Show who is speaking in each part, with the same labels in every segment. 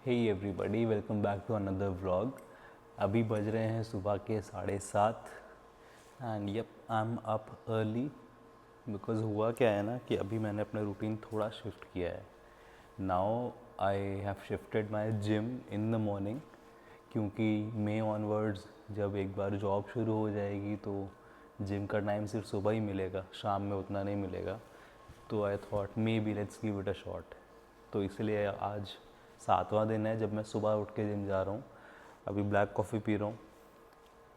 Speaker 1: Hey everybody, welcome back to another vlog. अभी बज रहे हैं सुबह के 7:30 and yup I am up early because हुआ क्या है ना कि अभी मैंने अपना रूटीन थोड़ा शिफ्ट किया है। Now I have shifted my gym in the morning, क्योंकि मे ऑनवर्ड्स जब एक बार जॉब शुरू हो जाएगी तो जिम का टाइम सिर्फ सुबह ही मिलेगा, शाम में उतना नहीं मिलेगा। तो I thought may be let's give it a shot. तो इसलिए आज 7वां दिन है जब मैं सुबह उठ के जिम जा रहा हूँ। अभी ब्लैक कॉफ़ी पी रहा हूँ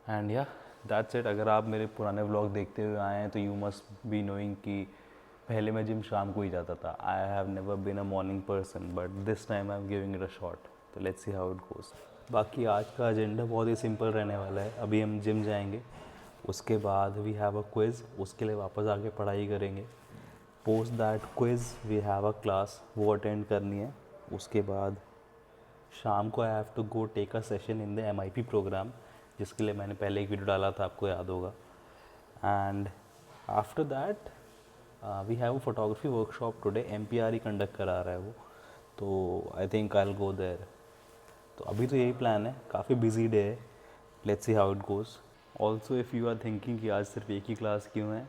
Speaker 1: एंड या दैट्स इट। अगर आप मेरे पुराने व्लॉग देखते हुए आए हैं तो यू मस्ट बी नोइंग कि पहले मैं जिम शाम को ही जाता था। I have never been a morning person but this time I am giving it a shot. तो let's see how it goes. बाकी आज का एजेंडा बहुत ही सिंपल रहने वाला है। अभी हम जिम जाएंगे, उसके बाद वी हैव अ क्विज़, उसके लिए वापस आके पढ़ाई करेंगे। Post that quiz we have a class, वो अटेंड करनी है। उसके बाद शाम को I have to go take a session in the MIP program, जिसके लिए मैंने पहले एक वीडियो डाला था, आपको याद होगा। And after that we have a photography workshop today. MPR ही कंडक्ट करा रहा है वो, तो I think I will go there. तो अभी तो यही प्लान है, काफ़ी बिजी डे है। Let's see how it goes. Also if you are thinking कि आज सिर्फ एक ही क्लास क्यों है,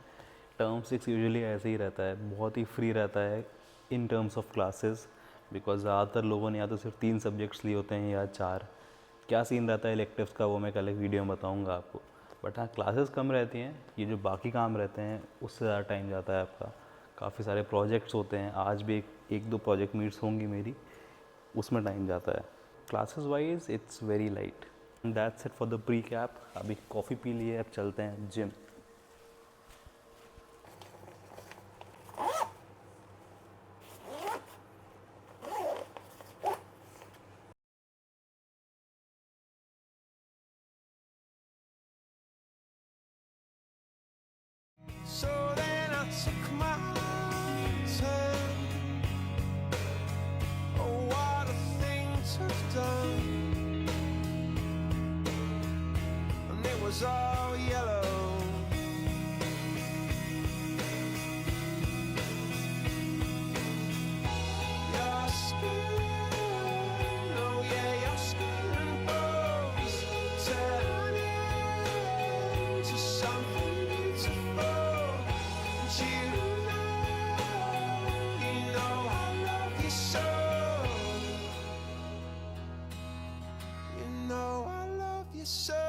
Speaker 1: टर्म 6 यूजुअली ऐसे ही रहता है, बहुत ही फ्री रहता है in terms of classes. Because ज़्यादातर लोगों ने या तो सिर्फ 3 सब्जेक्ट्स लिए होते हैं या 4। क्या सीन रहता है इलेक्टिव्स का वो मैं कल एक वीडियो में बताऊंगा आपको। बट हाँ, क्लासेस कम रहती हैं, ये जो बाकी काम रहते हैं उससे ज़्यादा टाइम जाता है आपका। काफ़ी सारे प्रोजेक्ट्स होते हैं, आज भी एक दो प्रोजेक्ट मीट्स होंगी मेरी, उसमें टाइम जाता है। Classes wise it's very light. That's it for the pre cap. अभी कॉफ़ी पी लिए, अब चलते हैं gym.
Speaker 2: So then I took my turn. Oh, what a thing to have done. And it was all yellow. Your skin, oh yeah, your skin and bones turn into something beautiful. You know I love you so. You know I love you so.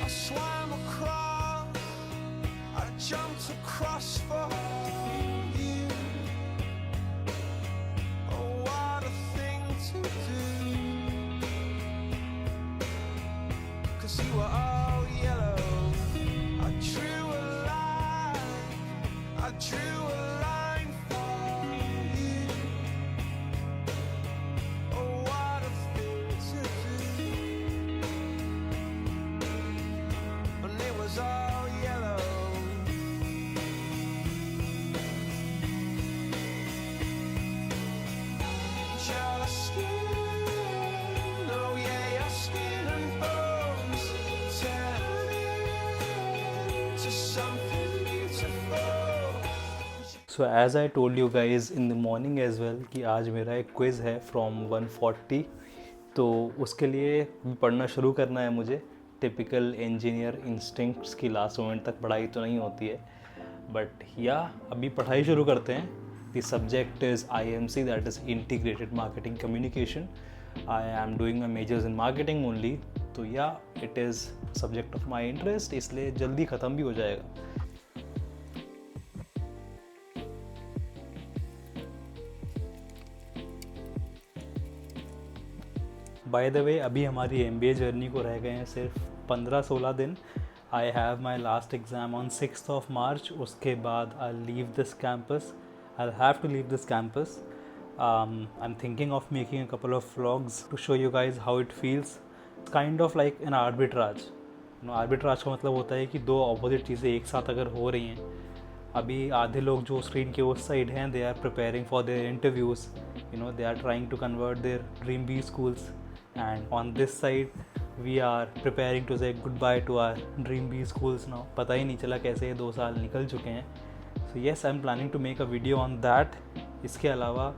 Speaker 2: I swam across, I jumped across for you. Oh, what a thing to do. 'Cause you were all yellow. I drew a line, I drew a line for you. Oh, what a thing to do. And it was all yellow. Your skin, oh yeah, your skin and bones turn into something beautiful.
Speaker 1: So as I told you guys in the morning as well कि आज मेरा एक quiz है from 140। तो उसके लिए पढ़ना शुरू करना है मुझे। टिपिकल इंजीनियर इंस्टिंक्ट्स की लास्ट मोमेंट तक पढ़ाई तो नहीं होती है, बट या अभी पढ़ाई शुरू करते हैं। The subject is IMC, that is integrated marketing communication. I am doing my measures in marketing only. तो या it is subject of my interest, इसलिए जल्दी ख़त्म भी हो जाएगा। बाय द वे, अभी हमारी MBA जर्नी को रह गए हैं सिर्फ 15-16 दिन। I have my last exam on 6th March। उसके बाद I leave this campus, I have to leave this campus. I'm thinking of making a couple of vlogs to show you guys how it feels. It's kind of like an arbitrage.
Speaker 3: Arbitrage का मतलब होता है कि दो opposite चीज़ें एक साथ अगर हो रही हैं, अभी आधे लोग जो स्क्रीन के उस साइड हैं, they are preparing for their interviews, they are trying to convert their dream B schools, and on this side we are preparing to say goodbye to our dream B schools now. पता ही नहीं चला कैसे ये 2 साल निकल चुके हैं। So yes, I am planning to make a video on that. इसके अलावा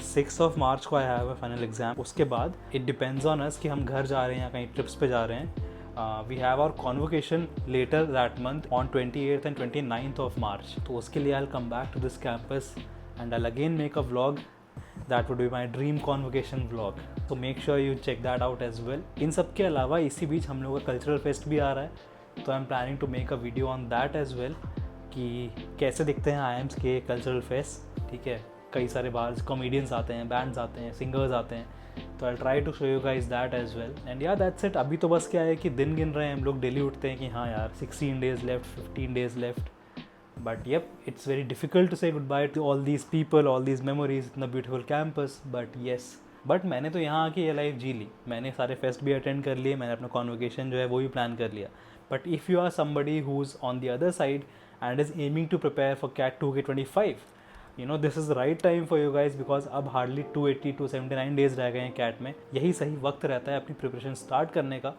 Speaker 3: 6 मार्च को I have a final exam. उसके बाद इट डिपेंड्स ऑन अस कि हम घर जा रहे हैं या कहीं ट्रिप्स पे जा रहे हैं। We have our convocation letter that month on 28th and 29th of March। तो उसके लिए I come back to this campus and I again make a vlog that would be my dream convocation vlog. तो make sure you check that out as well. इन सब के अलावा इसी बीच हम लोगों का कल्चरल फेस्ट भी आ रहा है, तो I am planning to make a video on that as well कि कैसे दिखते हैं IIMs के कल्चरल फेस्ट। ठीक है, कई सारे बाहर कॉमेडियंस आते हैं, बैंड्स आते हैं, सिंगर्स आते हैं, तो I try to show you guys that as well. And ya that's it. अभी तो बस क्या है कि दिन गिन रहे हैं हम लोग, डेली उठते हैं कि हाँ यार 16 days left, 15 days left, but yep it's very difficult to say goodbye to all these people, all these memories, इतना beautiful campus. But yes, but मैंने तो यहाँ आके ये लाइफ जी ली, मैंने सारे फेस्ट भी अटेंड कर लिए, मैंने अपना कॉन्वोकेशन जो है वो भी प्लान कर लिया। But if you are somebody who is on the other side and is aiming to prepare for CAT 2K25, this is the right time for you guys, because अब हार्डली 280 to 79 days रह गए हैं cat में। यही सही वक्त रहता है अपनी प्रिपरेशन स्टार्ट करने का,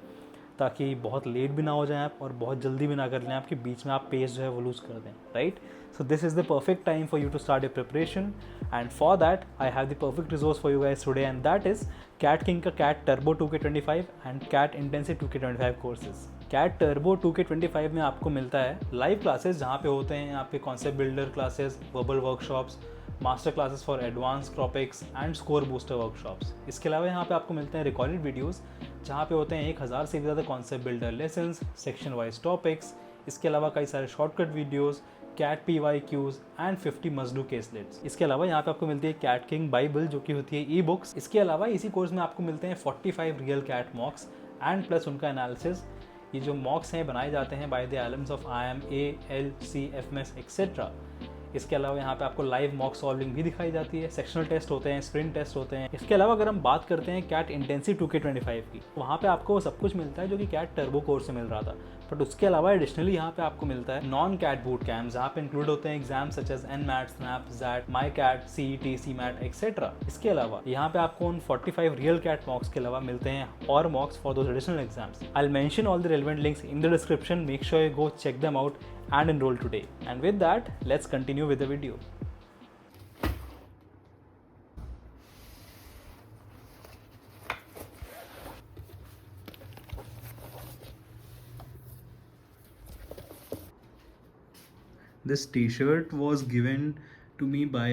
Speaker 3: ताकि बहुत लेट भी ना हो जाएं आप और बहुत जल्दी भी ना कर लें आपके बीच में आप पेस जो है वो लूज़ कर दें, right. So this is the perfect time for you to start your preparation, and for that I have the perfect resource for you guys today, and that is CAT king का CAT turbo 2K25 and CAT intensive 2K25 courses. CAT turbo 2K25 में आपको मिलता है live classes, जहाँ पे होते हैं यहाँ पे concept builder classes, verbal workshops, master classes for advance topics and score booster workshops. इसके अलावा यहाँ पे आपको मिलते हैं रिकॉर्डेड वीडियोस, जहाँ पे होते हैं 1000 से भी ज़्यादा concept builder lessons, section wise topics. इसके अलावा कई सारे shortcut videos, CAT PYQs and 50 must do caselets. इसके अलावा यहाँ पे आपको मिलती है कैट किंग बाइबल, जो कि होती है ई-बुक्स। इसके अलावा इसी कोर्स में आपको मिलते हैं 45 real CAT mocks and plus उनका एनालिसिस। ये जो मॉक्स हैं बनाए जाते हैं by the alums of IIM, AL, C, FMS etcetera. इसके अलावा यहाँ पे आपको लाइव मॉक सॉल्विंग भी दिखाई जाती है, सेक्शनल टेस्ट होते हैं, स्प्रिंट टेस्ट होते हैं। इसके अलावा अगर हम बात करते हैं कैट इंटेंसिव 2K25 की, वहाँ पे आपको सब कुछ मिलता है जो कि कैट टर्बो कोर्स से मिल रहा था। बट उसके अलावा एडिशनली यहाँ पे आपको मिलता है नॉन कैट बूट कैम्प, जहाँ पे इंक्लूड होते हैं exam such as NMAT, SNAP, ZAT, MyCat, CET, CMAT etcetera. इसके अलावा यहाँ पे आपको उन 45 रियल कैट मॉक्स के अलावा मिलते हैं और mocks for those additional exams. I will mention all the relevant links in the description, make sure you go check them out and enroll today. And with that, let's continue with the video. This t-shirt was given to me by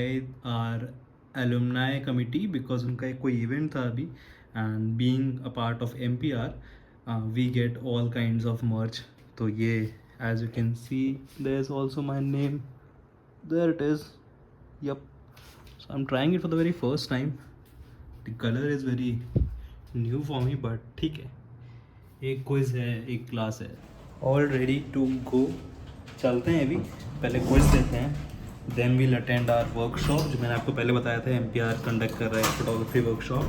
Speaker 3: our alumni committee because उनका एक कोई event था अभी, and being a part of MPR, we get all kinds of merch. तो ये as you can see, there's also my name, there it is, yep. So I'm trying it for the very first time. The color is very new for me, but ठीक है, एक quiz है, एक class है, all ready to go। चलते हैं अभी, पहले क्विज देते हैं, then we'll attend our workshop, जो मैंने आपको पहले बताया था MPR कंडक्ट कर रहा है photography workshop.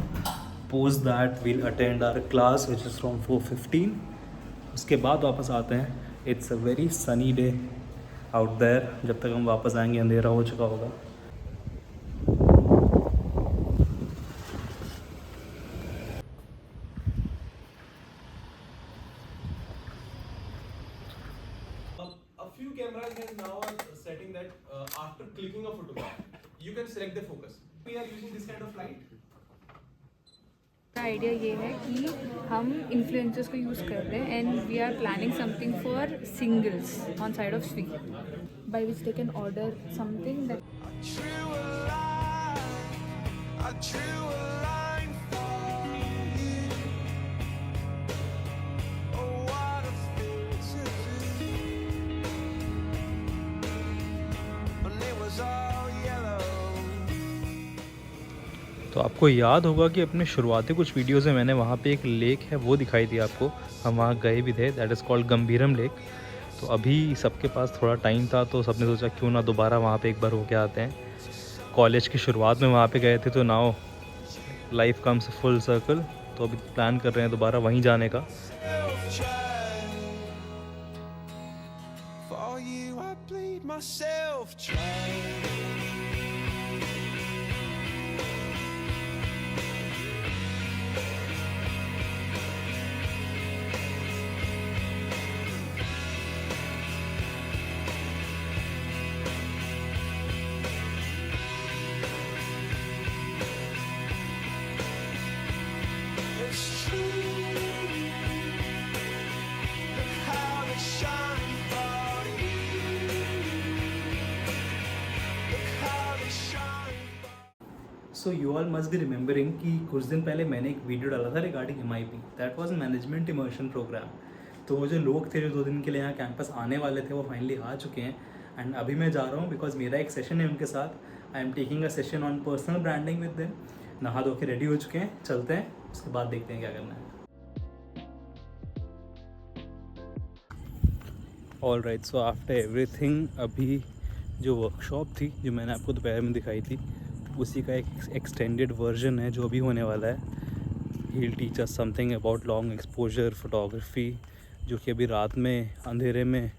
Speaker 3: post that we'll attend our class which is from 4:15। उसके बाद वापस आते हैं। It's a very sunny day out there, जब तक हम वापस आएंगे अंधेरा हो चुका होगा।
Speaker 4: A few cameras and now are setting that after clicking a photograph, you can select the focus. We are using this kind of light.
Speaker 5: Idea ये है कि हम इन्फ्लुएंसर्स को यूज़ कर रहे हैं and we are planning something for singles on side of sweet by which they can order something that
Speaker 2: I drew a line for you. Oh, what a thing to do. And it was all yellow.
Speaker 3: तो आपको याद होगा कि अपने शुरुआती कुछ videos में मैंने वहाँ पे एक लेक है वो दिखाई थी आपको, हम वहाँ गए भी थे, दैट इज़ कॉल्ड गंभीरम लेक। तो अभी सबके पास थोड़ा टाइम था तो सबने सोचा क्यों ना दोबारा वहाँ पे एक बार होके आते हैं। कॉलेज की शुरुआत में वहाँ पे गए थे, तो now life comes full circle, तो अभी प्लान कर रहे हैं दोबारा वहीं जाने का।
Speaker 2: Self-tried. myself trying. It's true. Look how they shine for you. Look how they shine.
Speaker 3: So you all must be remembering कि कुछ दिन पहले मैंने एक वीडियो डाला था regarding MIP, that was management immersion program. तो वो जो लोग थे जो 2 दिन के लिए यहाँ कैंपस आने वाले थे वो फाइनली आ चुके हैं. एंड अभी मैं जा रहा हूँ बिकॉज मेरा एक सेशन है उनके साथ. I am taking a session on personal branding with them. नहा धो के रेडी हो चुके हैं, चलते हैं, उसके बाद देखते हैं क्या करना है. All right, so after everything अभी जो वर्कशॉप थी जो मैंने आपको दोपहर में दिखाई थी उसी का एक एक्सटेंडेड वर्जन है जो अभी होने वाला है. He will teach us something about long exposure photography, जो कि अभी रात में अंधेरे में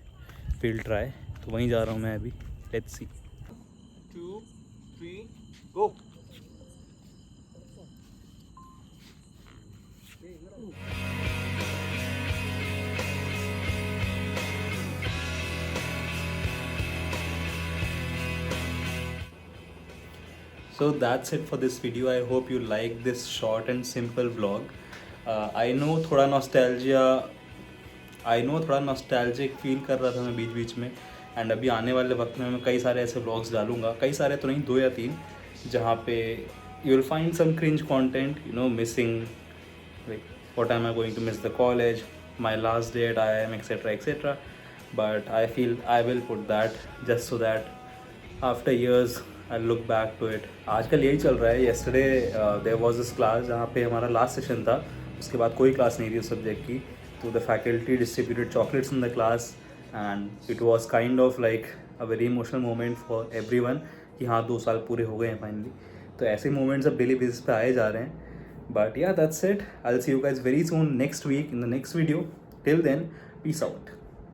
Speaker 3: फील्ड रहा है. तो वहीं जा रहा हूँ मैं अभी. Let's see.
Speaker 4: 2, 3, go.
Speaker 3: So that's it for this video. I hope you like this short and simple vlog. I know थोड़ा nostalgic feel कर रहा था मैं बीच बीच में. एंड अभी आने वाले वक्त में मैं कई सारे ऐसे vlogs डालूंगा, कई सारे तो नहीं, 2 या 3, जहाँ पे you will find some cringe content, you know, missing, like what am I going to miss the college, my last day at IIM, etc etc. But I feel I will put that just so that after years I'll look back to it. आजकल यही चल रहा है. yesterday there was this class जहाँ पे हमारा last session था, उसके बाद कोई क्लास नहीं थी उस सब्जेक्ट की. तो the faculty distributed chocolates in the class and it was kind of like a very emotional moment for everyone कि हाँ 2 साल पूरे हो गए हैं finally. तो ऐसे moments अब daily basis पे आए जा रहे हैं. But yeah, that's it. I'll see you guys very soon next week in the next video. Till then, peace out.